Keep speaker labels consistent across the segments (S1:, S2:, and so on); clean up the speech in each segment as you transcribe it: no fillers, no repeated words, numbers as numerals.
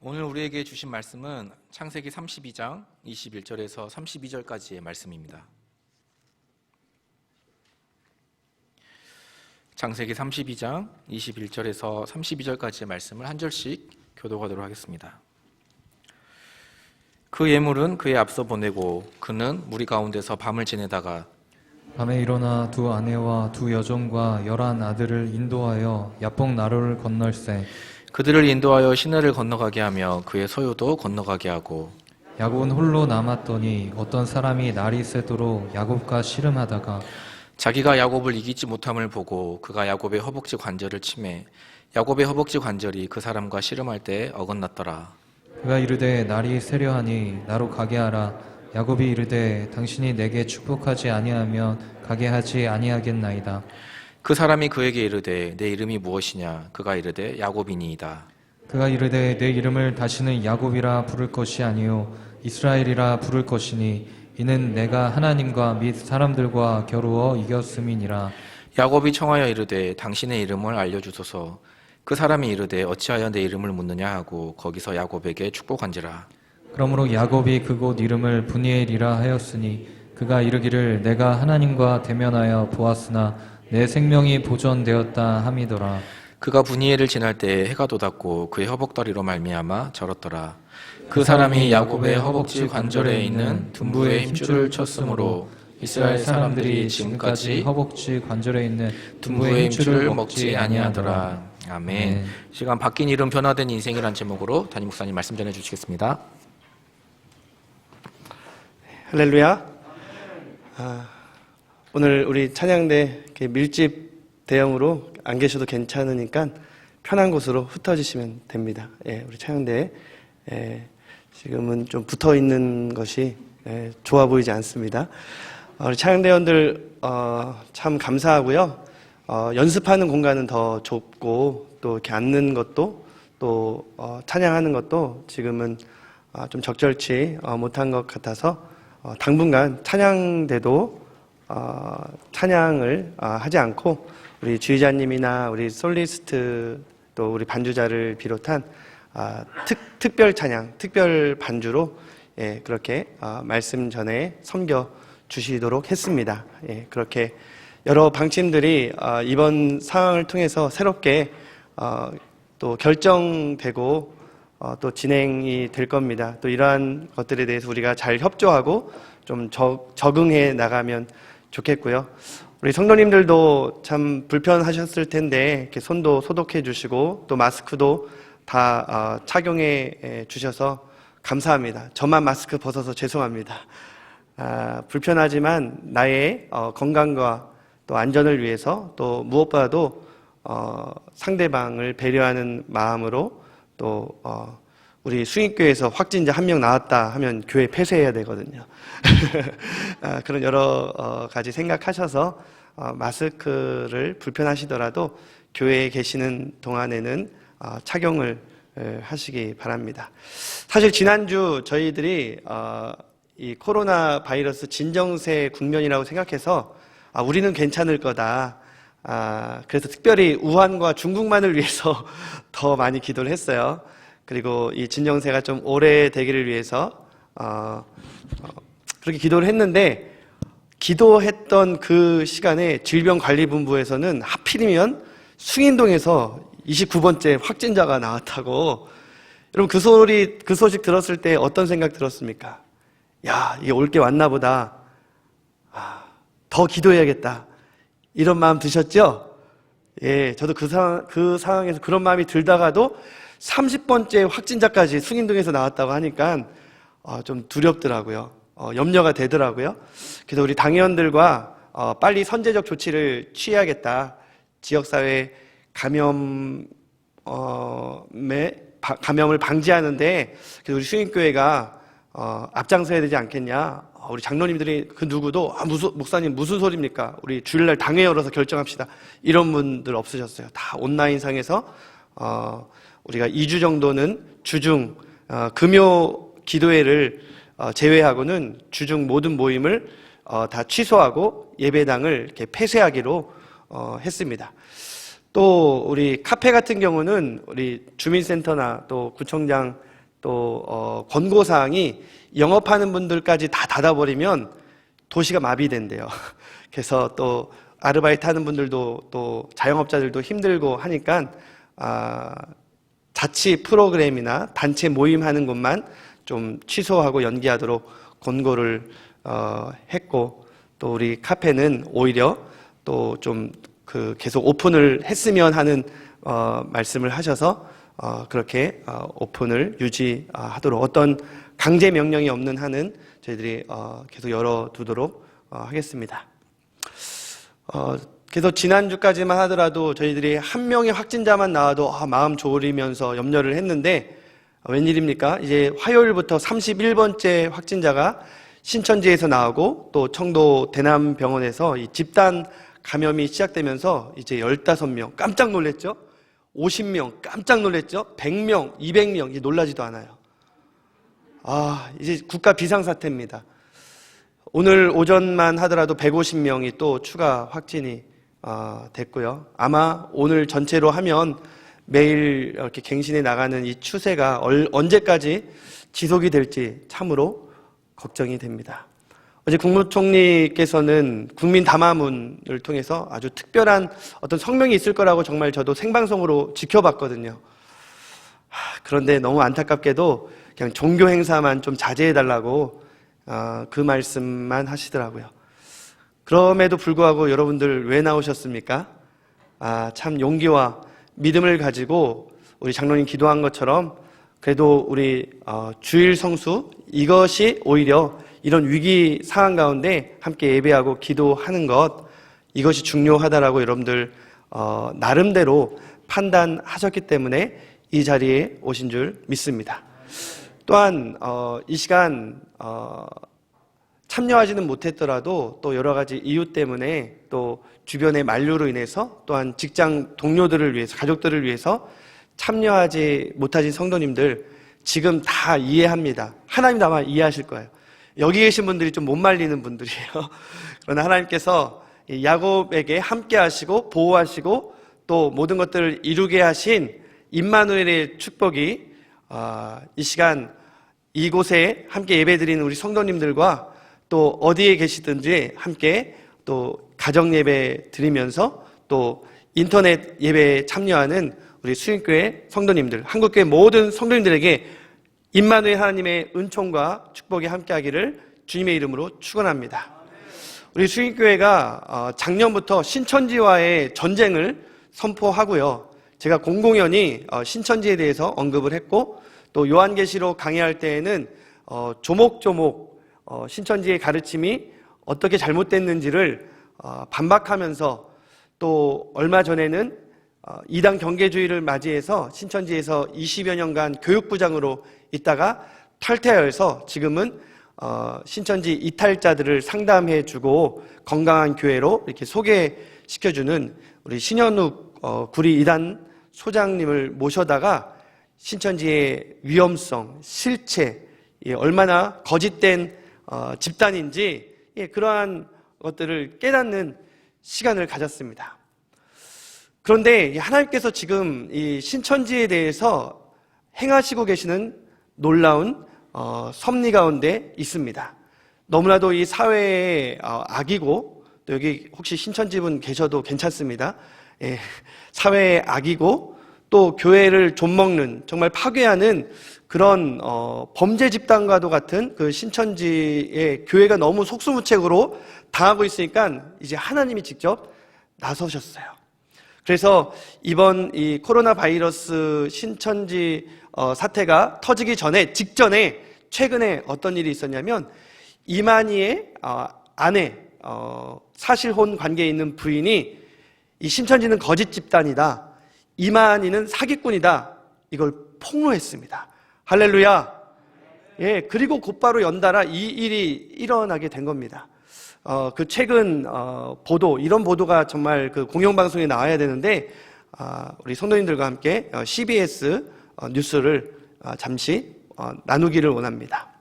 S1: 오늘 우리에게 주신 말씀은 창세기 32장 21절에서 32절까지의 말씀입니다. 창세기 32장 21절에서 32절까지의 말씀을 한 절씩 교독하도록 하겠습니다. 그 예물은 그의 앞서 보내고 그는 무리 가운데서 밤을 지내다가
S2: 밤에 일어나 두 아내와 두 여종과 11 아들을 인도하여 야복 나루를 건널세.
S1: 그들을 인도하여 시내를 건너가게 하며 그의 소유도 건너가게 하고
S2: 야곱은 홀로 남았더니 어떤 사람이 날이 새도록 야곱과 씨름하다가
S1: 자기가 야곱을 이기지 못함을 보고 그가 야곱의 허벅지 관절을 치매 야곱의 허벅지 관절이 그 사람과 씨름할 때 어긋났더라.
S2: 그가 이르되 날이 새려하니 나로 가게 하라. 야곱이 이르되 당신이 내게 축복하지 아니하면 가게 하지 아니하겠나이다.
S1: 그 사람이 그에게 이르되 내 이름이 무엇이냐? 그가 이르되 야곱이니이다.
S2: 그가 이르되 내 이름을 다시는 야곱이라 부를 것이 아니요 이스라엘이라 부를 것이니 이는 내가 하나님과 및 사람들과 겨루어 이겼음이니라.
S1: 야곱이 청하여 이르되 당신의 이름을 알려주소서. 그 사람이 이르되 어찌하여 내 이름을 묻느냐 하고 거기서 야곱에게 축복한지라.
S2: 그러므로 야곱이 그곳 이름을 브니엘이라 하였으니 그가 이르기를 내가 하나님과 대면하여 보았으나 내 생명이 보존되었다 함이더라.
S1: 그가 브니엘을 지날 때 해가 돋았고 그의 허벅다리로 말미암아 절었더라. 그 사람이 야곱의 허벅지 관절에 있는 둔부의 힘줄을 쳤으므로 이스라엘 사람들이 지금까지
S2: 허벅지 관절에 있는
S1: 둔부의 힘줄을 먹지 아니하더라. 아멘. 시간 바뀐 이름 변화된 인생이란 제목으로 담임 목사님 말씀 전해 주시겠습니다.
S3: 할렐루야. 오늘 우리 찬양대 밀집 대형으로 안 계셔도 괜찮으니까 편한 곳으로 흩어지시면 됩니다. 우리 찬양대 지금은 좀 붙어 있는 것이 좋아 보이지 않습니다. 우리 찬양대원들 참 감사하고요. 연습하는 공간은 더 좁고 또 이렇게 앉는 것도 또 찬양하는 것도 지금은 좀 적절치 못한 것 같아서 당분간 찬양대도 찬양을 하지 않고 우리 주의자님이나 우리 솔리스트 또 우리 반주자를 비롯한 특별 찬양, 특별 반주로 그렇게 말씀 전에 섬겨 주시도록 했습니다. 그렇게 여러 방침들이 이번 상황을 통해서 새롭게 또 결정되고 또 진행이 될 겁니다. 또 이러한 것들에 대해서 우리가 잘 협조하고 좀 적응해 나가면 좋겠고요. 우리 성도님들도 참 불편하셨을 텐데 이렇게 손도 소독해 주시고 또 마스크도 다 착용해 주셔서 감사합니다. 저만 마스크 벗어서 죄송합니다. 불편하지만 나의 건강과 또 안전을 위해서 또 무엇보다도 상대방을 배려하는 마음으로 또 우리 수익교회에서 확진자 1명 나왔다 하면 교회 폐쇄해야 되거든요. 그런 여러 가지 생각하셔서 마스크를 불편하시더라도 교회에 계시는 동안에는 착용을 하시기 바랍니다. 사실 지난주 저희들이 이 코로나 바이러스 진정세 국면이라고 생각해서 우리는 괜찮을 거다. 그래서 특별히 우한과 중국만을 위해서 더 많이 기도를 했어요. 그리고 이 진정세가 좀 오래 되기를 위해서 그렇게 기도를 했는데 기도했던 그 시간에 질병관리본부에서는 하필이면 숭인동에서 29번째 확진자가 나왔다고. 여러분 그 소식 들었을 때 어떤 생각 들었습니까? 야, 이게 올 게 왔나 보다. 더 기도해야겠다. 이런 마음 드셨죠? 저도 그 상황에서 그런 마음이 들다가도 30번째 확진자까지 숭인동에서 나왔다고 하니까 좀 두렵더라고요. 염려가 되더라고요. 그래서 우리 당의원들과 빨리 선제적 조치를 취해야겠다. 지역사회 감염을 방지하는데 그래서 우리 수인교회가 앞장서야 되지 않겠냐. 우리 장로님들이 그 누구도 목사님 무슨 소리입니까? 우리 주일날 당회 열어서 결정합시다. 이런 분들 없으셨어요. 다 온라인상에서 우리가 2주 정도는 주중 금요 기도회를 제외하고는 주중 모든 모임을 다 취소하고 예배당을 이렇게 폐쇄하기로 했습니다. 또 우리 카페 같은 경우는 우리 주민센터나 또 구청장 권고사항이 영업하는 분들까지 다 닫아버리면 도시가 마비된대요. 그래서 또 아르바이트 하는 분들도 또 자영업자들도 힘들고 하니까 자치 프로그램이나 단체 모임하는 곳만 좀 취소하고 연기하도록 권고를 했고, 또 우리 카페는 오히려 또 좀 계속 오픈을 했으면 하는 말씀을 하셔서 그렇게 오픈을 유지하도록, 어떤 강제 명령이 없는 한은 저희들이 계속 열어두도록 하겠습니다. 그래서 지난주까지만 하더라도 저희들이 한 명의 확진자만 나와도 마음 졸이면서 염려를 했는데, 웬일입니까? 이제 화요일부터 31번째 확진자가 신천지에서 나오고, 또 청도 대남병원에서 이 집단 감염이 시작되면서 이제 15명, 깜짝 놀랐죠? 50명, 깜짝 놀랐죠? 100명, 200명, 이제 놀라지도 않아요. 이제 국가 비상사태입니다. 오늘 오전만 하더라도 150명이 또 추가 확진이 됐고요. 아마 오늘 전체로 하면 매일 이렇게 갱신해 나가는 이 추세가 언제까지 지속이 될지 참으로 걱정이 됩니다. 어제 국무총리께서는 국민 담화문을 통해서 아주 특별한 어떤 성명이 있을 거라고 정말 저도 생방송으로 지켜봤거든요. 그런데 너무 안타깝게도 그냥 종교 행사만 좀 자제해달라고 그 말씀만 하시더라고요. 그럼에도 불구하고 여러분들 왜 나오셨습니까? 참 용기와 믿음을 가지고 우리 장로님 기도한 것처럼 그래도 우리 주일 성수, 이것이 오히려 이런 위기 상황 가운데 함께 예배하고 기도하는 것, 이것이 중요하다라고 여러분들 나름대로 판단하셨기 때문에 이 자리에 오신 줄 믿습니다. 또한 이 시간 참여하지는 못했더라도 또 여러 가지 이유 때문에, 또 주변의 만류로 인해서, 또한 직장 동료들을 위해서, 가족들을 위해서 참여하지 못하신 성도님들 지금 다 이해합니다. 하나님도 아마 이해하실 거예요. 여기 계신 분들이 좀 못 말리는 분들이에요. 그러나 하나님께서 야곱에게 함께 하시고 보호하시고 또 모든 것들을 이루게 하신 임마누엘의 축복이 이 시간 이곳에 함께 예배드리는 우리 성도님들과 또 어디에 계시든지 함께 또 가정 예배 드리면서 또 인터넷 예배에 참여하는 우리 수인교회 성도님들, 한국교회 모든 성도님들에게 임마누엘 하나님의 은총과 축복이 함께하기를 주님의 이름으로 축원합니다. 우리 수인교회가 작년부터 신천지와의 전쟁을 선포하고요. 제가 공공연히 신천지에 대해서 언급을 했고, 또 요한계시록 강의할 때에는 조목조목 신천지의 가르침이 어떻게 잘못됐는지를 반박하면서, 또 얼마 전에는 이단 경계주의를 맞이해서 신천지에서 20여 년간 교육부장으로 있다가 탈퇴하여서 지금은 신천지 이탈자들을 상담해주고 건강한 교회로 이렇게 소개시켜주는 우리 신현욱 구리 이단 소장님을 모셔다가 신천지의 위험성, 실체, 얼마나 거짓된 집단인지 그러한 것들을 깨닫는 시간을 가졌습니다. 그런데 하나님께서 지금 이 신천지에 대해서 행하시고 계시는 놀라운 섭리 가운데 있습니다. 너무나도 이 사회의 악이고, 또 여기 혹시 신천지분 계셔도 괜찮습니다. 사회의 악이고 또 교회를 좀먹는, 정말 파괴하는 그런 범죄 집단과도 같은 그 신천지의 교회가 너무 속수무책으로 당하고 있으니까 이제 하나님이 직접 나서셨어요. 그래서 이번 이 코로나 바이러스 신천지 사태가 터지기 직전에 최근에 어떤 일이 있었냐면, 이만희의 아내, 사실혼 관계에 있는 부인이 이 신천지는 거짓 집단이다, 이만희는 사기꾼이다, 이걸 폭로했습니다. 할렐루야. 그리고 곧바로 연달아 이 일이 일어나게 된 겁니다. 그 최근 보도, 이런 보도가 정말 그 공영방송에 나와야 되는데, 우리 성도님들과 함께 CBS 뉴스를 잠시 나누기를 원합니다.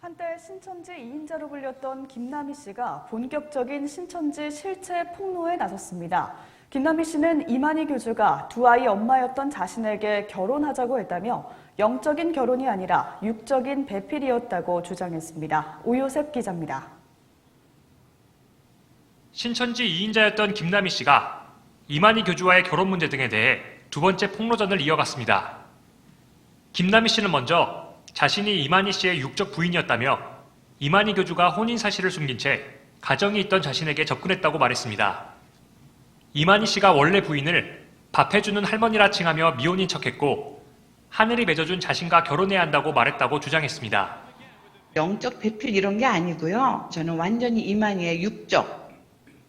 S4: 한때 신천지 2인자로 불렸던 김남희 씨가 본격적인 신천지 실체 폭로에 나섰습니다. 김남희 씨는 이만희 교주가 두 아이 엄마였던 자신에게 결혼하자고 했다며 영적인 결혼이 아니라 육적인 배필이었다고 주장했습니다. 오요셉 기자입니다.
S5: 신천지 2인자였던 김남희 씨가 이만희 교주와의 결혼 문제 등에 대해 두 번째 폭로전을 이어갔습니다. 김남희 씨는 먼저 자신이 이만희 씨의 육적 부인이었다며 이만희 교주가 혼인 사실을 숨긴 채 가정이 있던 자신에게 접근했다고 말했습니다. 이만희 씨가 원래 부인을 밥해주는 할머니라 칭하며 미혼인 척했고 하늘이 맺어준 자신과 결혼해야 한다고 말했다고 주장했습니다.
S6: 영적 배필 이런 게 아니고요. 저는 완전히 이만희의 육적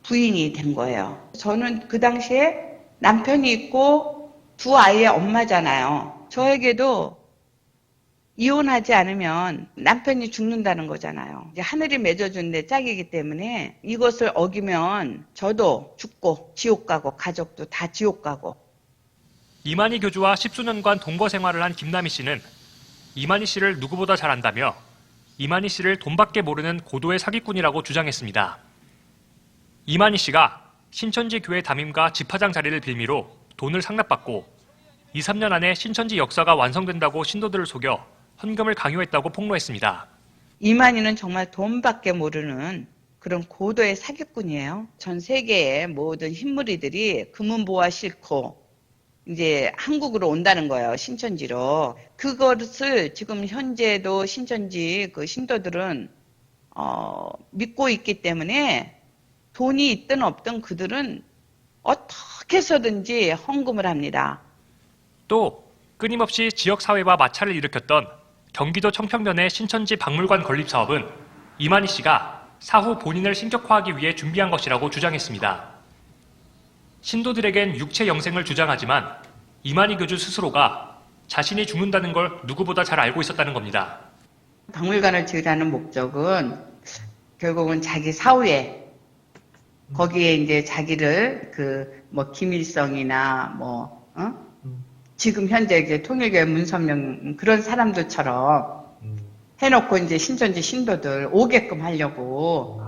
S6: 부인이 된 거예요. 저는 그 당시에 남편이 있고 두 아이의 엄마잖아요. 저에게도 이혼하지 않으면 남편이 죽는다는 거잖아요. 이제 하늘이 맺어준 내 짝이기 때문에 이것을 어기면 저도 죽고 지옥 가고 가족도 다 지옥 가고.
S5: 이만희 교주와 10수년간 동거 생활을 한 김남희 씨는 이만희 씨를 누구보다 잘 안다며 이만희 씨를 돈밖에 모르는 고도의 사기꾼이라고 주장했습니다. 이만희 씨가 신천지 교회 담임과 집화장 자리를 빌미로 돈을 상납받고 2, 3년 안에 신천지 역사가 완성된다고 신도들을 속여 헌금을 강요했다고 폭로했습니다.
S6: 이만희는 정말 돈밖에 모르는 그런 고도의 사기꾼이에요. 전 세계의 모든 흰무리들이 금은보화 싣고 이제 한국으로 온다는 거예요. 신천지로. 그것을 지금 현재도 신천지 그 신도들은 믿고 있기 때문에 돈이 있든 없든 그들은 어떻게 해서든지 헌금을 합니다.
S5: 또 끊임없이 지역사회와 마찰을 일으켰던 경기도 청평면의 신천지 박물관 건립 사업은 이만희 씨가 사후 본인을 신격화하기 위해 준비한 것이라고 주장했습니다. 신도들에겐 육체 영생을 주장하지만 이만희 교주 스스로가 자신이 죽는다는 걸 누구보다 잘 알고 있었다는 겁니다.
S6: 박물관을 지으라는 목적은 결국은 자기 사후에 거기에 이제 자기를 김일성이나 지금 현재 이제 통일교회 문선명 그런 사람들처럼 해놓고 이제 신천지 신도들 오게끔 하려고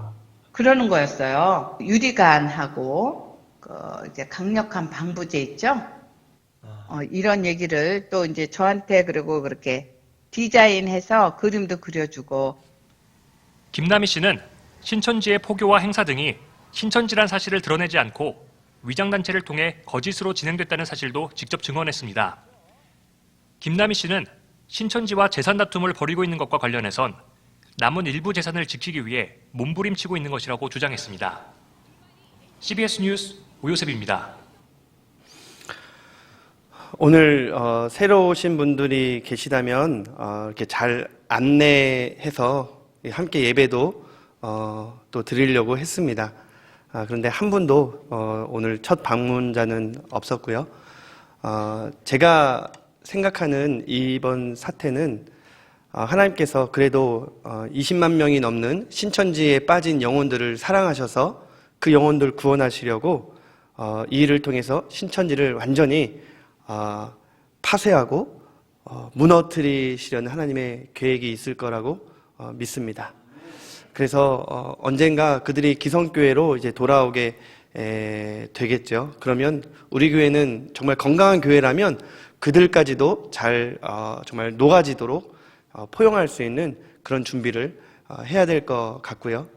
S6: 그러는 거였어요. 유리관하고 이제 강력한 방부제 있죠. 이런 얘기를 또 이제 저한테 그리고 그렇게 디자인해서 그림도 그려주고.
S5: 김남희 씨는 신천지의 포교와 행사 등이 신천지란 사실을 드러내지 않고 위장단체를 통해 거짓으로 진행됐다는 사실도 직접 증언했습니다. 김남희 씨는 신천지와 재산 다툼을 벌이고 있는 것과 관련해선 남은 일부 재산을 지키기 위해 몸부림치고 있는 것이라고 주장했습니다. CBS 뉴스 오요셉입니다.
S3: 오늘 새로 오신 분들이 계시다면 이렇게 잘 안내해서 함께 예배도 또 드리려고 했습니다. 그런데 한 분도 오늘 첫 방문자는 없었고요. 제가 생각하는 이번 사태는 하나님께서 그래도 20만 명이 넘는 신천지에 빠진 영혼들을 사랑하셔서 그 영혼들 구원하시려고 이 일을 통해서 신천지를 완전히 파쇄하고 무너뜨리시려는 하나님의 계획이 있을 거라고 믿습니다. 그래서 언젠가 그들이 기성교회로 이제 돌아오게 되겠죠. 그러면 우리 교회는 정말 건강한 교회라면 그들까지도 잘 정말 녹아지도록 포용할 수 있는 그런 준비를 해야 될 것 같고요.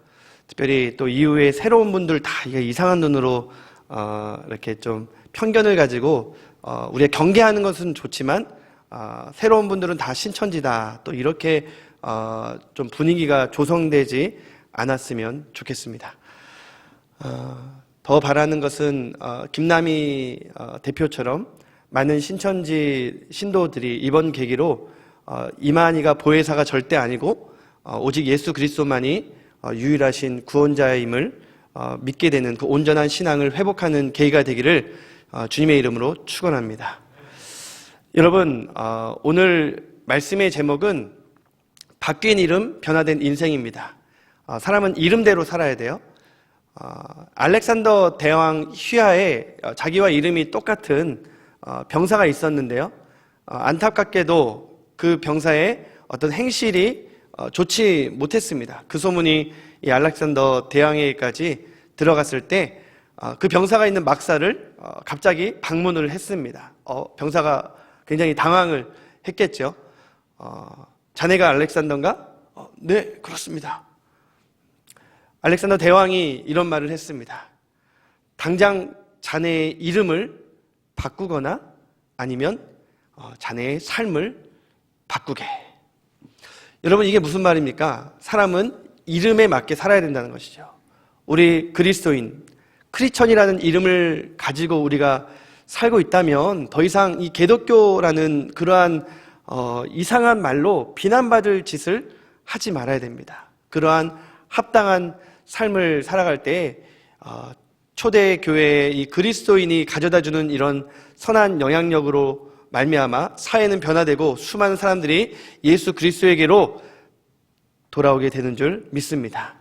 S3: 특별히 또 이후에 새로운 분들 다 이상한 눈으로 이렇게 좀 편견을 가지고 우리가 경계하는 것은 좋지만 새로운 분들은 다 신천지다 또 이렇게 좀 분위기가 조성되지 않았으면 좋겠습니다. 더 바라는 것은 김남희 대표처럼 많은 신천지 신도들이 이번 계기로 이만희가 보혜사가 절대 아니고 오직 예수 그리스도만이 유일하신 구원자임을 믿게 되는 그 온전한 신앙을 회복하는 계기가 되기를 주님의 이름으로 축원합니다. 여러분, 오늘 말씀의 제목은 바뀐 이름, 변화된 인생입니다. 사람은 이름대로 살아야 돼요. 알렉산더 대왕 휘하에 자기와 이름이 똑같은 병사가 있었는데요. 안타깝게도 그 병사의 어떤 행실이 좋지 못했습니다. 그 소문이 이 알렉산더 대왕에게까지 들어갔을 때 그 병사가 있는 막사를 갑자기 방문을 했습니다. 병사가 굉장히 당황을 했겠죠. 자네가 알렉산더인가? 네, 그렇습니다. 알렉산더 대왕이 이런 말을 했습니다. 당장 자네의 이름을 바꾸거나 아니면 자네의 삶을 바꾸게. 여러분, 이게 무슨 말입니까? 사람은 이름에 맞게 살아야 된다는 것이죠. 우리 그리스도인, 크리스천이라는 이름을 가지고 우리가 살고 있다면 더 이상 이 기독교라는 그러한 이상한 말로 비난받을 짓을 하지 말아야 됩니다. 그러한 합당한 삶을 살아갈 때 초대 교회의 이 그리스도인이 가져다주는 이런 선한 영향력으로 말미암아 사회는 변화되고 수많은 사람들이 예수 그리스도에게로 돌아오게 되는 줄 믿습니다.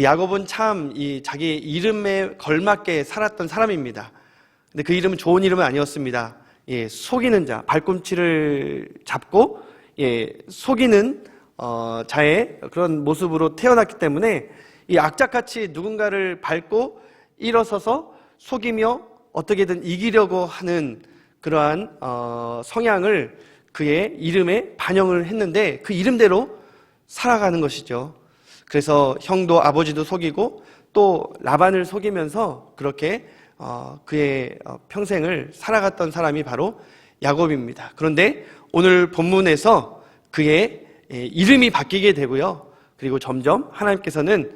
S3: 야곱은 참 자기 이름에 걸맞게 살았던 사람입니다. 근데 그 이름은 좋은 이름은 아니었습니다. 속이는 자, 발꿈치를 잡고 속이는 자의 그런 모습으로 태어났기 때문에 이 악착같이 누군가를 밟고 일어서서 속이며 어떻게든 이기려고 하는 그러한 성향을 그의 이름에 반영을 했는데 그 이름대로 살아가는 것이죠. 그래서 형도 아버지도 속이고 또 라반을 속이면서 그렇게 그의 평생을 살아갔던 사람이 바로 야곱입니다. 그런데 오늘 본문에서 그의 이름이 바뀌게 되고요. 그리고 점점 하나님께서는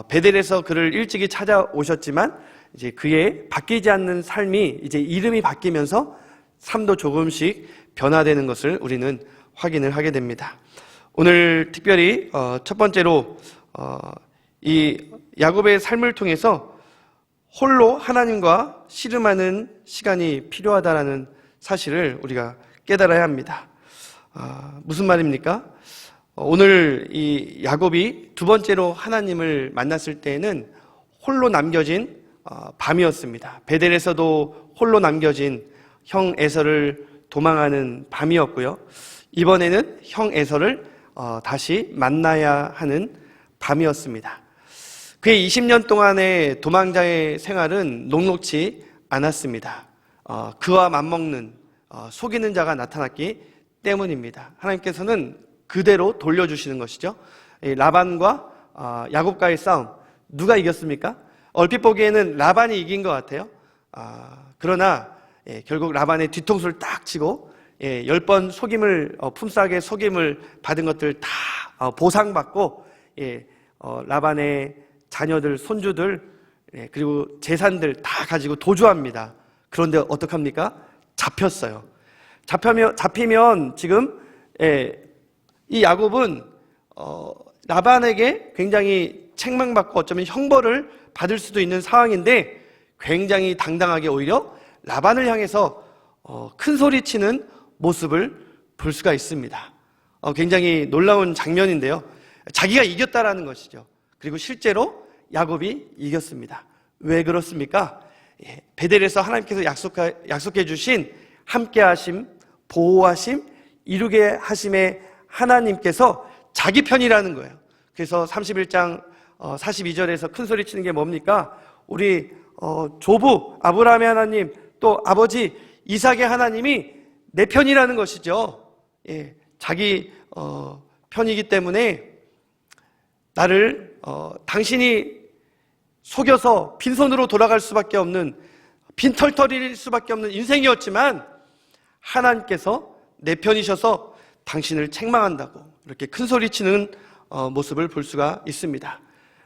S3: 베델에서 그를 일찍이 찾아오셨지만 이제 그의 바뀌지 않는 삶이 이제 이름이 바뀌면서 삶도 조금씩 변화되는 것을 우리는 확인을 하게 됩니다. 오늘 특별히 첫 번째로 이 야곱의 삶을 통해서 홀로 하나님과 씨름하는 시간이 필요하다라는 사실을 우리가 깨달아야 합니다. 무슨 말입니까? 오늘 이 야곱이 두 번째로 하나님을 만났을 때에는 홀로 남겨진 밤이었습니다. 베델에서도 홀로 남겨진 형 에서를 도망하는 밤이었고요. 이번에는 형 에서를 다시 만나야 하는 밤이었습니다. 그의 20년 동안의 도망자의 생활은 녹록지 않았습니다. 그와 맞먹는 속이는 자가 나타났기 때문입니다. 하나님께서는 그대로 돌려주시는 것이죠. 라반과 야곱과의 싸움, 누가 이겼습니까? 얼핏 보기에는 라반이 이긴 것 같아요. 그러나 결국 라반의 뒤통수를 딱 치고 10번 속임을 품삯의 속임을 받은 것들 다 보상받고 라반의 자녀들, 손주들 그리고 재산들 다 가지고 도주합니다. 그런데 어떡합니까? 잡혔어요. 잡히면 지금 이 야곱은 라반에게 굉장히 책망받고 어쩌면 형벌을 받을 수도 있는 상황인데 굉장히 당당하게 오히려 라반을 향해서 큰 소리치는 모습을 볼 수가 있습니다. 굉장히 놀라운 장면인데요. 자기가 이겼다라는 것이죠. 그리고 실제로 야곱이 이겼습니다. 왜 그렇습니까? 베델에서 하나님께서 약속해 주신 함께하심, 보호하심, 이루게 하심의 하나님께서 자기 편이라는 거예요. 그래서 31장 42절에서 큰 소리 치는 게 뭡니까? 우리 조부 아브라함의 하나님, 또 아버지 이삭의 하나님이 내 편이라는 것이죠. 자기 편이기 때문에 나를 당신이 속여서 빈손으로 돌아갈 수밖에 없는, 빈털터리일 수밖에 없는 인생이었지만 하나님께서 내 편이셔서 당신을 책망한다고 이렇게 큰 소리치는 모습을 볼 수가 있습니다.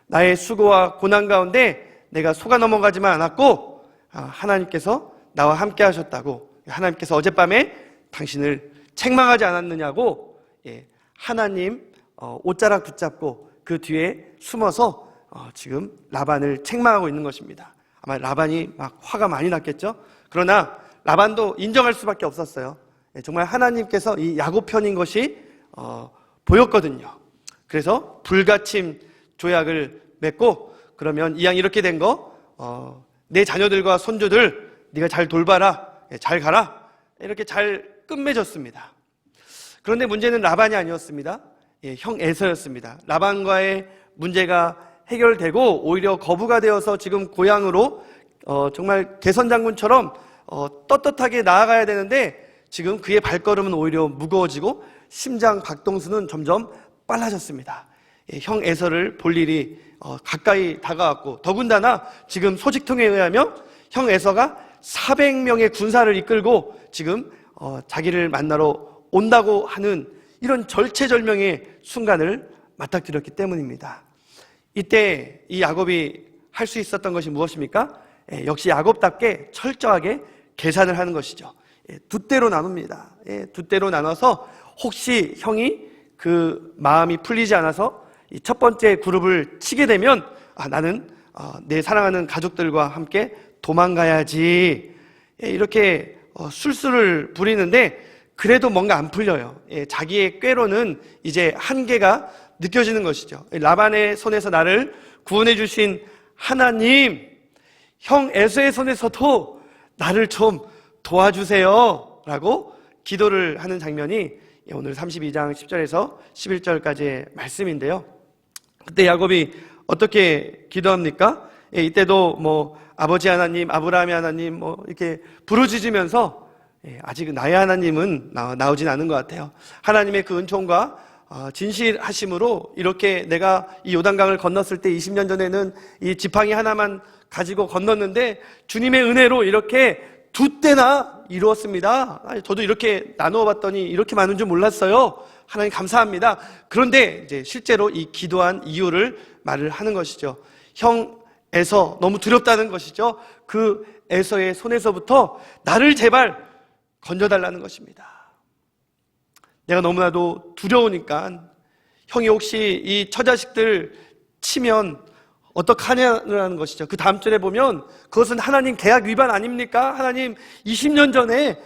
S3: 나의 수고와 고난 가운데 내가 속아 넘어가지만 않았고 하나님께서 나와 함께 하셨다고, 하나님께서 어젯밤에 당신을 책망하지 않았느냐고 하나님 옷자락 붙잡고 그 뒤에 숨어서 지금 라반을 책망하고 있는 것입니다. 아마 라반이 막 화가 많이 났겠죠. 그러나 라반도 인정할 수밖에 없었어요. 정말 하나님께서 이 야곱 편인 것이 보였거든요. 그래서 불가침 조약을 맺고, 그러면 이왕 이렇게 된 거 내 자녀들과 손주들 네가 잘 돌봐라, 잘 가라, 이렇게 잘 끝맺었습니다. 그런데 문제는 라반이 아니었습니다. 형 에서였습니다. 라반과의 문제가 해결되고 오히려 거부가 되어서 지금 고향으로 정말 개선 장군처럼 떳떳하게 나아가야 되는데 지금 그의 발걸음은 오히려 무거워지고 심장 박동수는 점점 빨라졌습니다. 형 에서를 볼 일이 가까이 다가왔고, 더군다나 지금 소식통에 의하면 형 에서가 400명의 군사를 이끌고 지금 자기를 만나러 온다고 하는 이런 절체절명의 순간을 맞닥뜨렸기 때문입니다. 이때 이 야곱이 할 수 있었던 것이 무엇입니까? 역시 야곱답게 철저하게 계산을 하는 것이죠. 두 대로 나눕니다. 두 대로 나눠서 혹시 형이 그 마음이 풀리지 않아서 이 첫 번째 그룹을 치게 되면 나는 내 사랑하는 가족들과 함께 도망가야지, 이렇게 술수를 부리는데 그래도 뭔가 안 풀려요. 자기의 꾀로는 이제 한계가 느껴지는 것이죠. 라반의 손에서 나를 구원해 주신 하나님, 형 에서의 손에서도 나를 좀 도와주세요 라고 기도를 하는 장면이 오늘 32장 10절에서 11절까지의 말씀인데요. 그때 야곱이 어떻게 기도합니까? 이때도 뭐 아버지 하나님, 아브라함의 하나님 이렇게 부르짖으면서 아직 나의 하나님은 나오진 않은 것 같아요. 하나님의 그 은총과 진실하심으로 이렇게 내가 이 요단강을 건넜을 때 20년 전에는 이 지팡이 하나만 가지고 건넜는데 주님의 은혜로 이렇게 두 때나 이루었습니다. 저도 이렇게 나누어 봤더니 이렇게 많은 줄 몰랐어요. 하나님 감사합니다. 그런데 이제 실제로 이 기도한 이유를 말을 하는 것이죠. 형 에서 너무 두렵다는 것이죠. 그 에서의 손에서부터 나를 제발 건져달라는 것입니다. 내가 너무나도 두려우니까 형이 혹시 이 처자식들 치면 어떡하냐는 것이죠. 그 다음 절에 보면 그것은 하나님 계약 위반 아닙니까? 하나님 20년 전에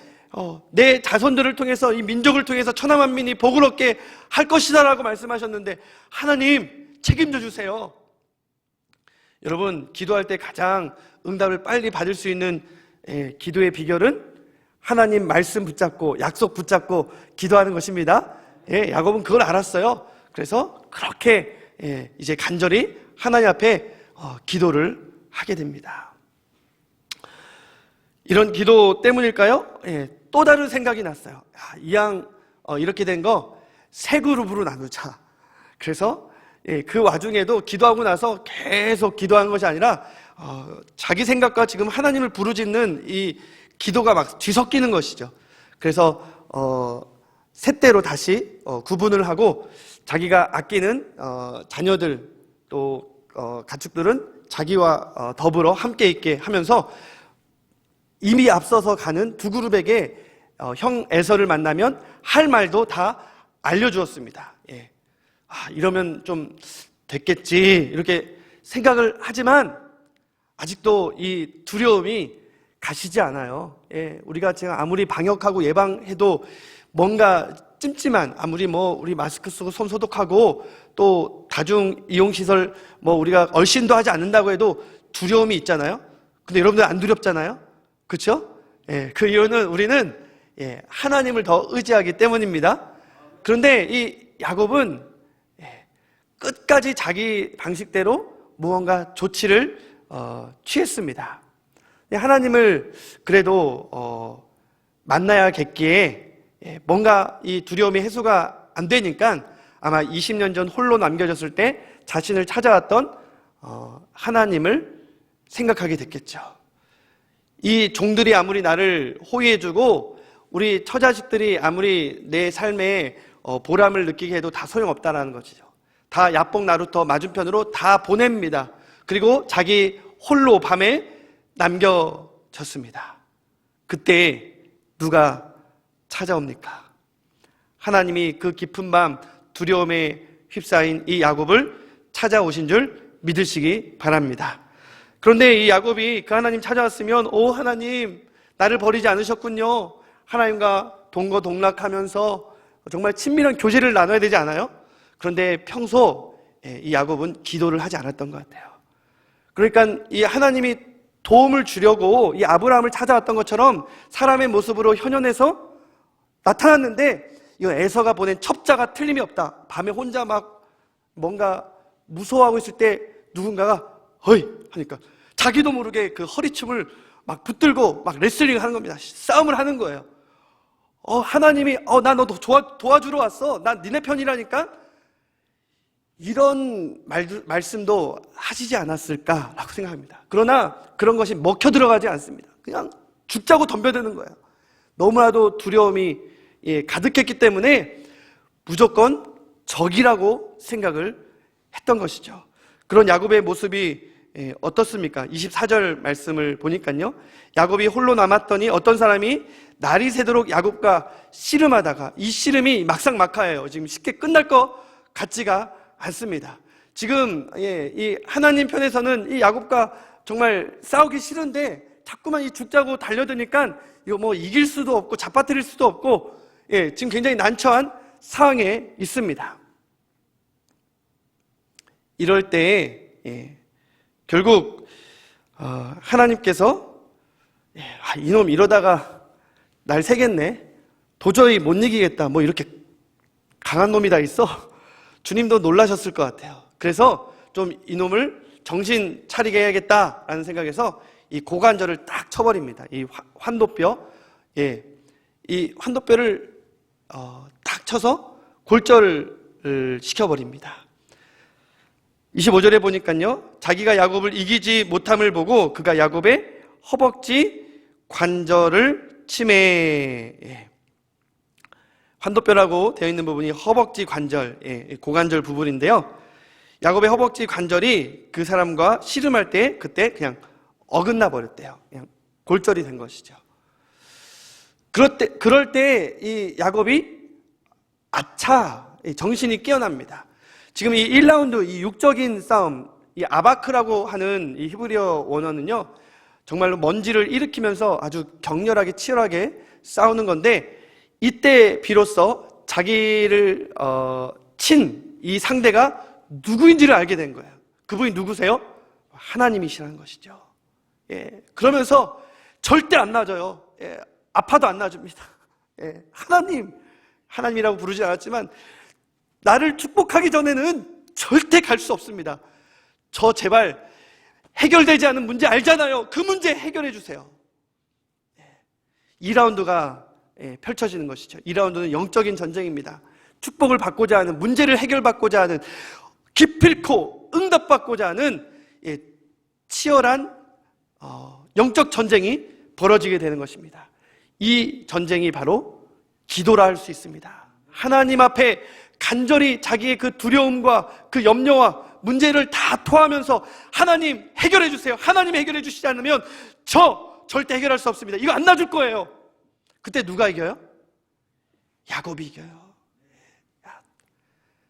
S3: 내 자손들을 통해서 이 민족을 통해서 천하만민이 복을 얻게 할 것이다 라고 말씀하셨는데 하나님 책임져 주세요. 여러분, 기도할 때 가장 응답을 빨리 받을 수 있는 기도의 비결은 하나님 말씀 붙잡고 약속 붙잡고 기도하는 것입니다. 야곱은 그걸 알았어요. 그래서 그렇게 이제 간절히 하나님 앞에 기도를 하게 됩니다. 이런 기도 때문일까요? 또 다른 생각이 났어요. 이왕 이렇게 된 거 세 그룹으로 나누자. 그래서 그 와중에도 기도하고 나서 계속 기도한 것이 아니라 자기 생각과 지금 하나님을 부르짖는 이 기도가 막 뒤섞이는 것이죠. 그래서 세 대로 다시 구분을 하고 자기가 아끼는 자녀들 또 가축들은 자기와 더불어 함께 있게 하면서 이미 앞서서 가는 두 그룹에게 형 에서를 만나면 할 말도 다 알려주었습니다. 이러면 좀 됐겠지 이렇게 생각을 하지만 아직도 이 두려움이 가시지 않아요. 우리가 지금 아무리 방역하고 예방해도 뭔가 찜찜한, 아무리 우리 마스크 쓰고 손 소독하고 또 다중 이용시설 우리가 얼씬도 하지 않는다고 해도 두려움이 있잖아요. 근데 여러분들 안 두렵잖아요. 그렇죠? 그 이유는 우리는 하나님을 더 의지하기 때문입니다. 그런데 이 야곱은 끝까지 자기 방식대로 무언가 조치를 취했습니다. 하나님을 그래도 만나야겠기에 뭔가 이 두려움이 해소가 안 되니까 아마 20년 전 홀로 남겨졌을 때 자신을 찾아왔던 하나님을 생각하게 됐겠죠. 이 종들이 아무리 나를 호위해주고 우리 처자식들이 아무리 내 삶에 보람을 느끼게 해도 다 소용없다라는 것이죠. 다 야뽕 나루터 맞은편으로 다 보냅니다. 그리고 자기 홀로 밤에 남겨졌습니다. 그때 누가 찾아옵니까? 하나님이 그 깊은 밤 두려움에 휩싸인 이 야곱을 찾아오신 줄 믿으시기 바랍니다. 그런데 이 야곱이 그 하나님 찾아왔으면 오 하나님 나를 버리지 않으셨군요. 하나님과 동거동락하면서 정말 친밀한 교제를 나눠야 되지 않아요? 그런데 평소 이 야곱은 기도를 하지 않았던 것 같아요. 그러니까 이 하나님이 도움을 주려고 이 아브라함을 찾아왔던 것처럼 사람의 모습으로 현현해서 나타났는데 이건 에서가 보낸 첩자가 틀림이 없다. 밤에 혼자 막 뭔가 무서워하고 있을 때 누군가가 허이 하니까 자기도 모르게 그 허리춤을 막 붙들고 막 레슬링 하는 겁니다. 싸움을 하는 거예요. 하나님이 나 너 도와주러 왔어. 난 니네 편이라니까. 이런 말씀도 하시지 않았을까라고 생각합니다. 그러나 그런 것이 먹혀 들어가지 않습니다. 그냥 죽자고 덤벼드는 거예요. 너무나도 두려움이 가득했기 때문에 무조건 적이라고 생각을 했던 것이죠. 그런 야곱의 모습이 어떻습니까? 24절 말씀을 보니까요, 야곱이 홀로 남았더니 어떤 사람이 날이 새도록 야곱과 씨름하다가, 이 씨름이 막상막하예요. 지금 쉽게 끝날 것 같지가 않습니다. 지금 이 하나님 편에서는 이 야곱과 정말 싸우기 싫은데 자꾸만 이 죽자고 달려드니까 이거 뭐 이길 수도 없고 잡아뜨릴 수도 없고 지금 굉장히 난처한 상황에 있습니다. 이럴 때에 결국 하나님께서 이놈 이러다가 날 새겠네, 도저히 못 이기겠다, 뭐 이렇게 강한 놈이 다 있어, 주님도 놀라셨을 것 같아요. 그래서 좀 이놈을 정신 차리게 해야겠다라는 생각에서 이 고관절을 딱 쳐버립니다. 이 환도뼈, 이 환도뼈를 딱 쳐서 골절을 시켜버립니다. 25절에 보니까요, 자기가 야곱을 이기지 못함을 보고 그가 야곱의 허벅지 관절을 치매. 환도뼈라고 되어 있는 부분이 허벅지 관절, 고관절 부분인데요, 야곱의 허벅지 관절이 그 사람과 씨름할 때 그때 그냥 어긋나 버렸대요. 그냥 골절이 된 것이죠. 그럴 때 이 야곱이 정신이 깨어납니다. 지금 이 1라운드, 이 육적인 싸움, 이 아바크라고 하는 이 히브리어 원어는요, 정말로 먼지를 일으키면서 아주 격렬하게 치열하게 싸우는 건데, 이때 비로소 자기를 친 이 상대가 누구인지를 알게 된 거예요. 그분이 누구세요? 하나님이시라는 것이죠. 그러면서 절대 안 놔줘요. 아파도 안 놔줍니다. 하나님이라고 부르지 않았지만 나를 축복하기 전에는 절대 갈 수 없습니다. 저 제발 해결되지 않은 문제 알잖아요. 그 문제 해결해 주세요. 2라운드가 펼쳐지는 것이죠. 2라운드는 영적인 전쟁입니다. 축복을 받고자 하는, 문제를 해결받고자 하는, 기필코 응답받고자 하는 치열한 영적 전쟁이 벌어지게 되는 것입니다. 이 전쟁이 바로 기도라 할 수 있습니다. 하나님 앞에 간절히 자기의 그 두려움과 그 염려와 문제를 다 토하면서 하나님 해결해 주세요. 하나님 해결해 주시지 않으면 저 절대 해결할 수 없습니다. 이거 안 놔줄 거예요. 그때 누가 이겨요? 야곱이 이겨요.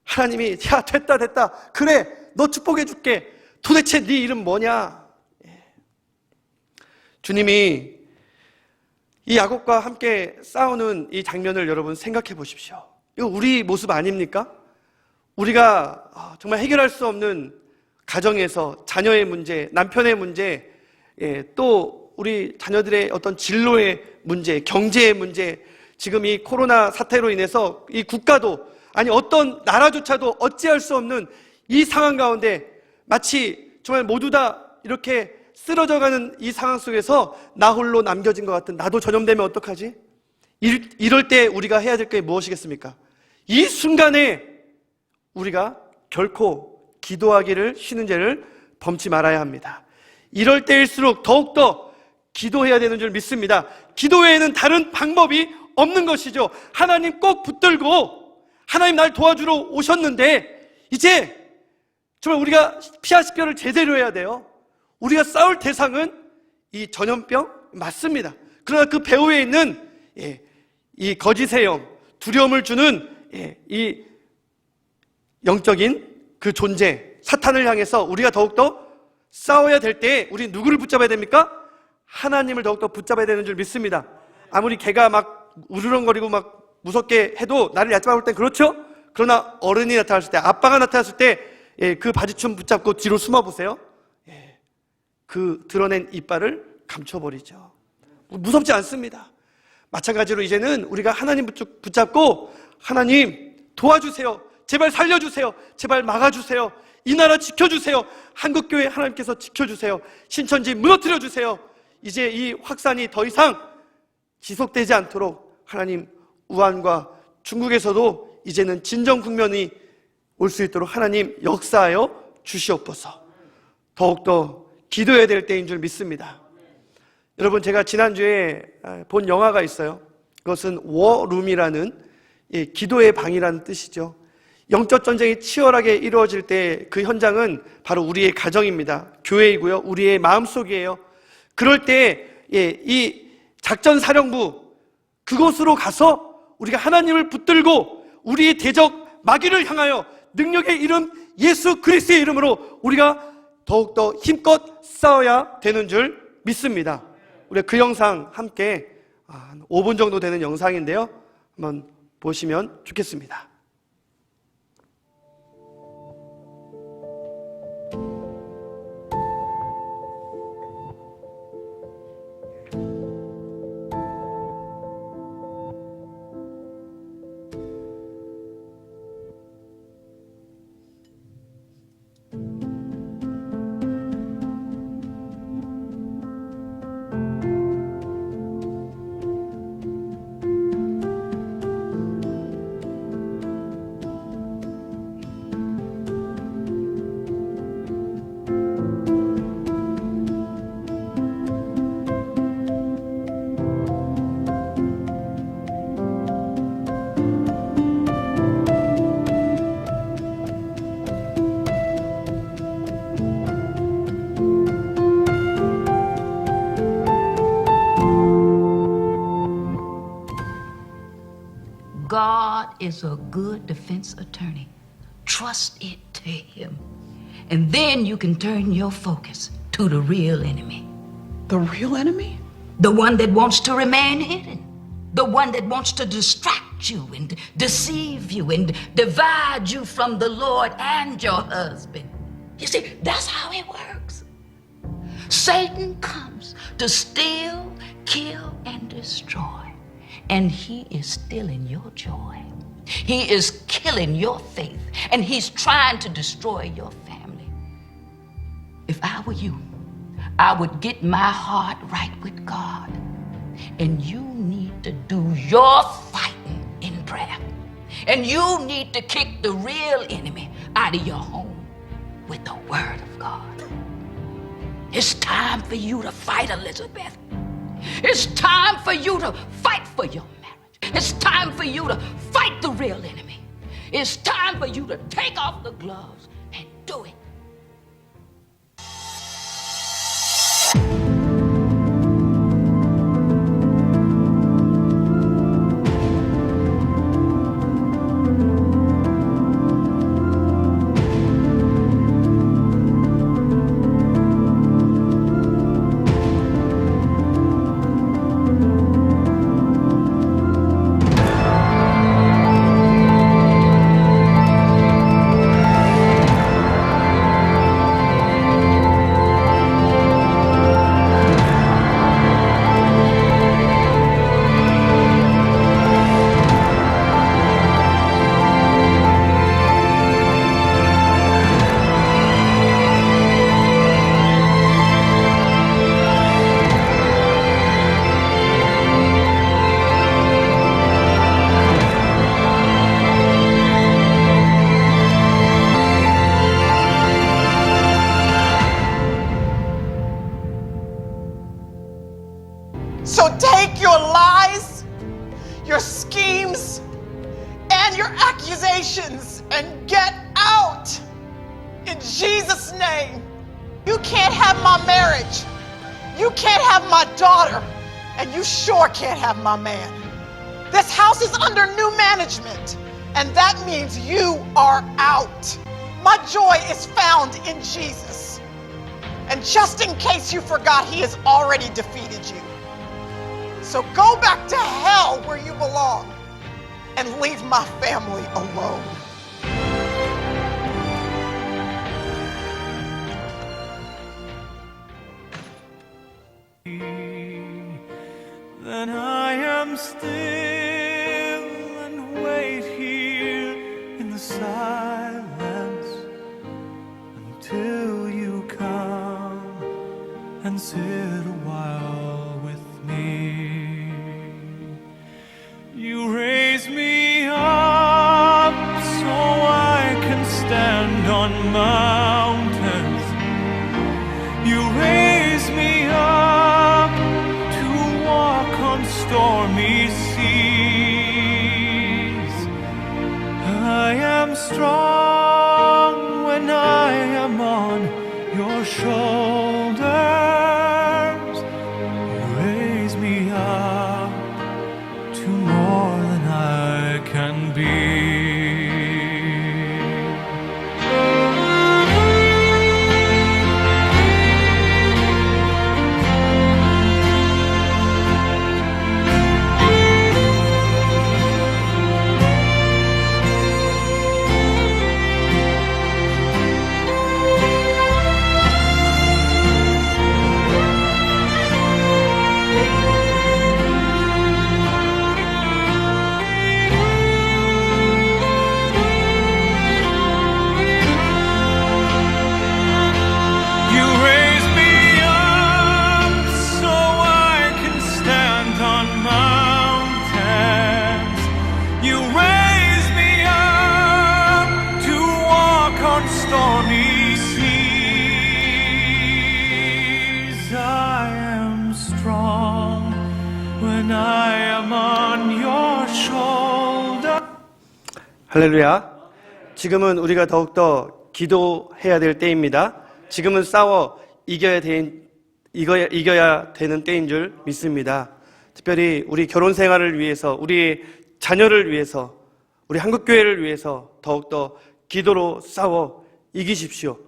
S3: 하나님이 됐다 그래 너 축복해 줄게. 도대체 네 이름 뭐냐? 주님이 이 야곱과 함께 싸우는 이 장면을 여러분 생각해 보십시오. 이거 우리 모습 아닙니까? 우리가 정말 해결할 수 없는 가정에서 자녀의 문제, 남편의 문제, 또 우리 자녀들의 어떤 진로의 문제, 경제의 문제, 지금 이 코로나 사태로 인해서 이 국가도, 아니 어떤 나라조차도 어찌할 수 없는 이 상황 가운데 마치 정말 모두 다 이렇게 쓰러져가는 이 상황 속에서 나 홀로 남겨진 것 같은, 나도 전염되면 어떡하지? 이럴 때 우리가 해야 될 게 무엇이겠습니까? 이 순간에 우리가 결코 기도하기를 쉬는 죄를 범치 말아야 합니다. 이럴 때일수록 더욱더 기도해야 되는 줄 믿습니다. 기도 외에는 다른 방법이 없는 것이죠. 하나님 꼭 붙들고, 하나님 날 도와주러 오셨는데 이제 정말 우리가 피아식별을 제대로 해야 돼요. 우리가 싸울 대상은 이 전염병 맞습니다. 그러나 그 배후에 있는 이 거짓의 영, 두려움을 주는 이 영적인 그 존재, 사탄을 향해서 우리가 더욱더 싸워야 될 때 우리 누구를 붙잡아야 됩니까? 하나님을 더욱더 붙잡아야 되는 줄 믿습니다. 아무리 개가 막 우르렁거리고 막 무섭게 해도 나를 얕잡아볼 땐 그렇죠? 그러나 어른이 나타났을 때, 아빠가 나타났을 때 그 바지춤 붙잡고 뒤로 숨어보세요. 그 드러낸 이빨을 감춰버리죠. 무섭지 않습니다. 마찬가지로 이제는 우리가 하나님 붙잡고, 하나님 도와주세요, 제발 살려주세요, 제발 막아주세요, 이 나라 지켜주세요. 한국교회 하나님께서 지켜주세요. 신천지 무너뜨려 주세요. 이제 이 확산이 더 이상 지속되지 않도록 하나님, 우한과 중국에서도 이제는 진정 국면이 올 수 있도록 하나님 역사하여 주시옵소서. 더욱더 기도해야 될 때인 줄 믿습니다. 여러분, 제가 지난주에 본 영화가 있어요. 그것은 워룸이라는, 기도의 방이라는 뜻이죠. 영적 전쟁이 치열하게 이루어질 때 그 현장은 바로 우리의 가정입니다. 교회이고요. 우리의 마음속이에요. 그럴 때 이 작전사령부, 그곳으로 가서 우리가 하나님을 붙들고 우리의 대적 마귀를 향하여 능력의 이름 예수 그리스도의 이름으로 우리가 더욱더 힘껏 싸워야 되는 줄 믿습니다. 우리가 그 영상 함께 한 5분 정도 되는 영상인데요, 한번 보시면 좋겠습니다.
S7: God is a good defense attorney. Trust it to him. And then you can turn your focus to the real enemy.
S8: The real enemy?
S7: The one that wants to remain hidden. The one that wants to distract you and deceive you and divide you from the Lord and your husband. You see, that's how it works. Satan comes to steal, kill, and destroy. And he is stealing your joy. He is killing your faith. And he's trying to destroy your family. If I were you, I would get my heart right with God. And you need to do your fighting in prayer. And you need to kick the real enemy out of your home with the word of God. It's time for you to fight, Elizabeth. It's time for you to fight for your marriage. It's time for you to fight the real enemy. It's time for you to take off the gloves and do it.
S8: So take your lies, your schemes, and your accusations and get out in Jesus' name. You can't have my marriage. You can't have my daughter. And you sure can't have my man. This house is under new management, and that means you are out. My joy is found in Jesus. And just in case you forgot, he has already defeated you. So go back to hell where you belong and leave my family alone.
S9: Then I am still and wait here in the silence on mountains. You raise me up to walk on stormy seas. I am strong when I am on your shoulders. You raise me up to more than I can be. You raise me up so I can stand on mountains. You raise me up to walk on stormy seas. I am strong when I am on your shoulder.
S3: 할렐루야. 지금은 우리가 더욱더 기도해야 될 때입니다. 지금은 싸워 이겨야 되는 때인 줄 믿습니다. 특별히 우리 결혼 생활을 위해서, 우리 자녀를 위해서, 우리 한국교회를 위해서 더욱더 기도로 싸워 이기십시오.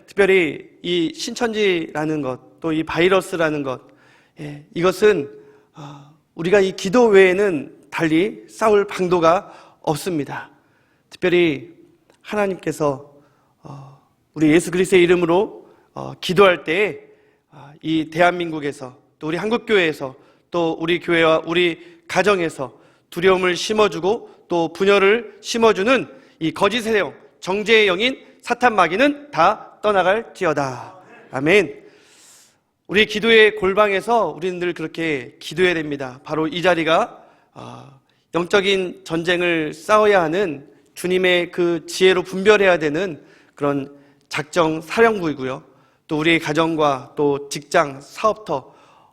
S3: 특별히 이 신천지라는 것, 또 이 바이러스라는 것, 이것은 우리가 이 기도 외에는 달리 싸울 방도가 없습니다. 특별히 하나님께서 우리 예수 그리스도의 이름으로 기도할 때 이 대한민국에서, 또 우리 한국교회에서, 또 우리 교회와 우리 가정에서 두려움을 심어주고 또 분열을 심어주는 이 거짓의 영, 정죄의 영인 사탄 마귀는 다 떠나갈지어다. 아멘. 우리 기도의 골방에서 우리는 늘 그렇게 기도해야 됩니다. 바로 이 자리가 영적인 전쟁을 싸워야 하는 주님의 그 지혜로 분별해야 되는 그런 작정 사령부이고요. 또 우리의 가정과 또 직장, 사업터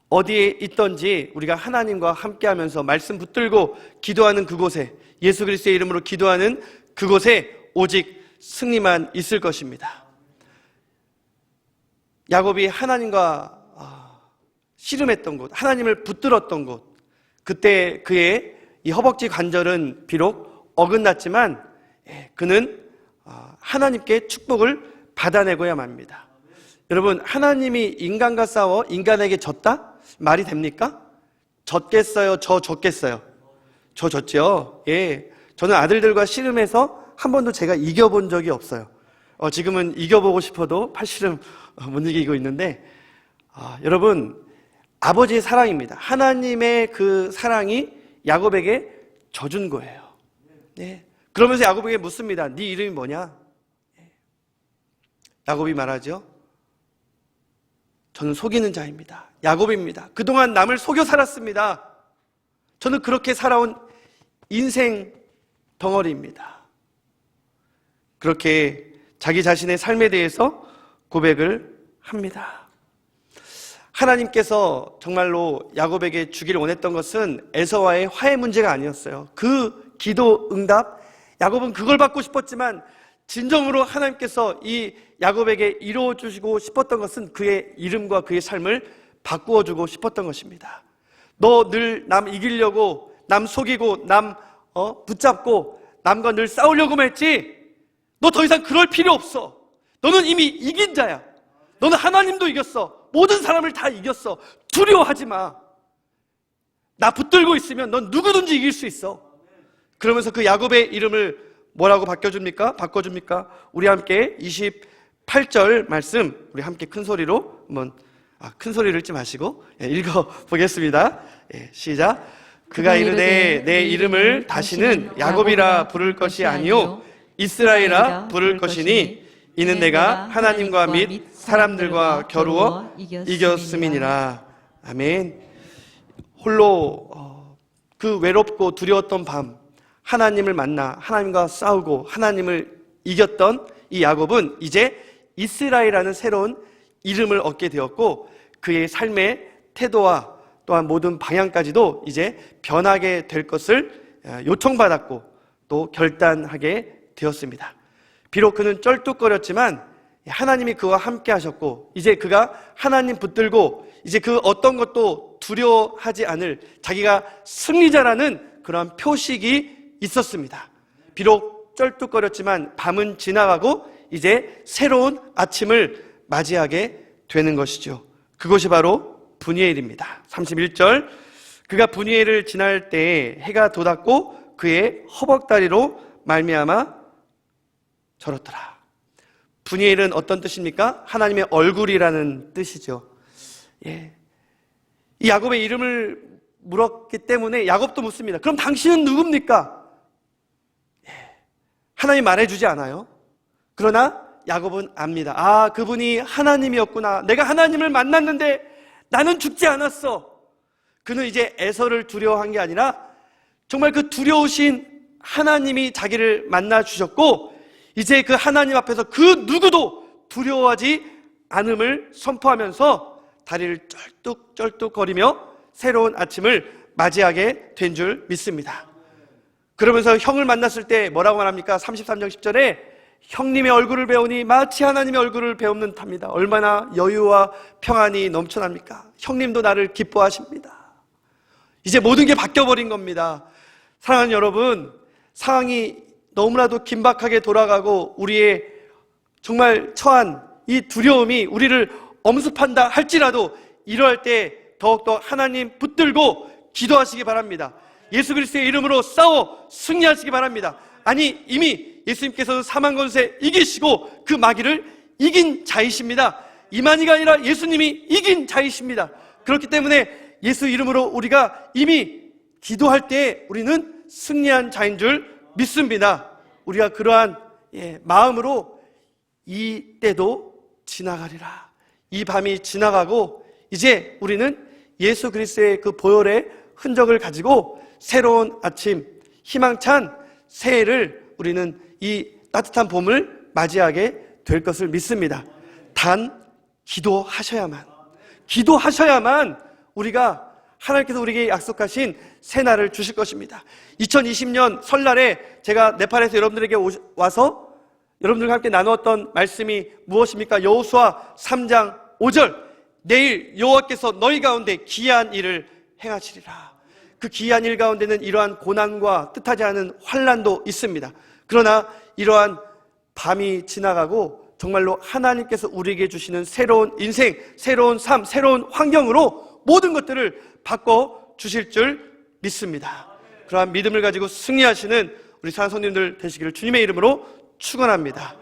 S3: 어디에 있든지 우리가 하나님과 함께하면서 말씀 붙들고 기도하는 그곳에, 예수 그리스도의 이름으로 기도하는 그곳에 오직 승리만 있을 것입니다. 야곱이 하나님과 씨름했던 곳, 하나님을 붙들었던 곳, 그때 그의 이 허벅지 관절은 비록 어긋났지만 그는 하나님께 축복을 받아내고야 합니다. 여러분, 하나님이 인간과 싸워 인간에게 졌다? 말이 됩니까? 졌겠어요? 저 졌겠어요? 저 졌죠. 예, 저는 아들들과 씨름해서 한 번도 제가 이겨본 적이 없어요. 지금은 이겨보고 싶어도 팔씨름 못 이기고 있는데, 여러분, 아버지의 사랑입니다. 하나님의 그 사랑이 야곱에게 져준 거예요. 예. 그러면서 야곱에게 묻습니다. 네 이름이 뭐냐? 야곱이 말하죠. 저는 속이는 자입니다. 야곱입니다. 그동안 남을 속여 살았습니다. 저는 그렇게 살아온 인생 덩어리입니다. 그렇게 자기 자신의 삶에 대해서 고백을 합니다. 하나님께서 정말로 야곱에게 주기를 원했던 것은 에서와의 화해 문제가 아니었어요. 그 기도 응답, 야곱은 그걸 받고 싶었지만 진정으로 하나님께서 이 야곱에게 이루어 주시고 싶었던 것은 그의 이름과 그의 삶을 바꾸어 주고 싶었던 것입니다. 너 늘 남 이기려고, 남 속이고, 남 붙잡고 남과 늘 싸우려고만 했지? 너 더 이상 그럴 필요 없어. 너는 이미 이긴 자야. 너는 하나님도 이겼어. 모든 사람을 다 이겼어. 두려워하지 마. 나 붙들고 있으면 넌 누구든지 이길 수 있어. 그러면서 그 야곱의 이름을 뭐라고 바꿔줍니까? 우리 함께 28절 말씀, 우리 함께 큰 소리로 한번, 큰 소리를 읽지 마시고 읽어보겠습니다. 시작. 그가 이르되 내 이름을 다시는 야곱이라 부를 것이 아니요 이스라엘이라 부를 것이니 이는 내가 하나님과 및 사람들과 겨루어 이겼음이니라. 아멘. 홀로 그 외롭고 두려웠던 밤, 하나님을 만나 하나님과 싸우고 하나님을 이겼던 이 야곱은 이제 이스라엘이라는 새로운 이름을 얻게 되었고 그의 삶의 태도와 또한 모든 방향까지도 이제 변하게 될 것을 요청받았고 또 결단하게 되었습니다. 비록 그는 쩔뚝거렸지만 하나님이 그와 함께 하셨고 이제 그가 하나님 붙들고 이제 그 어떤 것도 두려워하지 않을 자기가 승리자라는 그런 표식이 있었습니다. 비록 쩔뚝거렸지만 밤은 지나가고 이제 새로운 아침을 맞이하게 되는 것이죠. 그것이 바로 분이엘입니다. 31절 그가 분이엘을 지날 때에 해가 돋았고 그의 허벅다리로 말미암아 절었더라. 분이엘은 어떤 뜻입니까? 하나님의 얼굴이라는 뜻이죠. 예. 이 야곱의 이름을 물었기 때문에 야곱도 묻습니다. 그럼 당신은 누굽니까? 예. 하나님 말해주지 않아요. 그러나 야곱은 압니다. 아, 그분이 하나님이었구나. 내가 하나님을 만났는데 나는 죽지 않았어. 그는 이제 에서를 두려워한 게 아니라 정말 그 두려우신 하나님이 자기를 만나 주셨고 이제 그 하나님 앞에서 그 누구도 두려워하지 않음을 선포하면서 다리를 쩔뚝쩔뚝거리며 새로운 아침을 맞이하게 된 줄 믿습니다. 그러면서 형을 만났을 때 뭐라고 말합니까? 33장 10절에 형님의 얼굴을 배우니 마치 하나님의 얼굴을 배우는 듯합니다. 얼마나 여유와 평안이 넘쳐납니까? 형님도 나를 기뻐하십니다. 이제 모든 게 바뀌어버린 겁니다. 사랑하는 여러분, 상황이 너무나도 긴박하게 돌아가고 우리의 정말 처한 이 두려움이 우리를 엄습한다 할지라도 이러할 때 더욱더 하나님 붙들고 기도하시기 바랍니다. 예수 그리스도의 이름으로 싸워 승리하시기 바랍니다. 아니 이미 예수님께서는 사망 권세 이기시고 그 마귀를 이긴 자이십니다. 이만희가 아니라 예수님이 이긴 자이십니다. 그렇기 때문에 예수 이름으로 우리가 이미 기도할 때 우리는 승리한 자인 줄 믿습니다. 우리가 그러한 마음으로 이 때도 지나가리라. 이 밤이 지나가고 이제 우리는 예수 그리스도의 그 보혈의 흔적을 가지고 새로운 아침, 희망찬 새해를 우리는 이 따뜻한 봄을 맞이하게 될 것을 믿습니다. 단 기도하셔야만 우리가 하나님께서 우리에게 약속하신 새날을 주실 것입니다. 2020년 설날에 제가 네팔에서 여러분들에게 와서 여러분들과 함께 나누었던 말씀이 무엇입니까? 여호수아 3장 5절 내일 여호와께서 너희 가운데 기이한 일을 행하시리라. 그 기이한 일 가운데는 이러한 고난과 뜻하지 않은 환난도 있습니다. 그러나 이러한 밤이 지나가고 정말로 하나님께서 우리에게 주시는 새로운 인생, 새로운 삶, 새로운 환경으로 모든 것들을 바꿔주실 줄 믿습니다. 그러한 믿음을 가지고 승리하시는 우리 사랑하는 성도님들 되시기를 주님의 이름으로 축원합니다.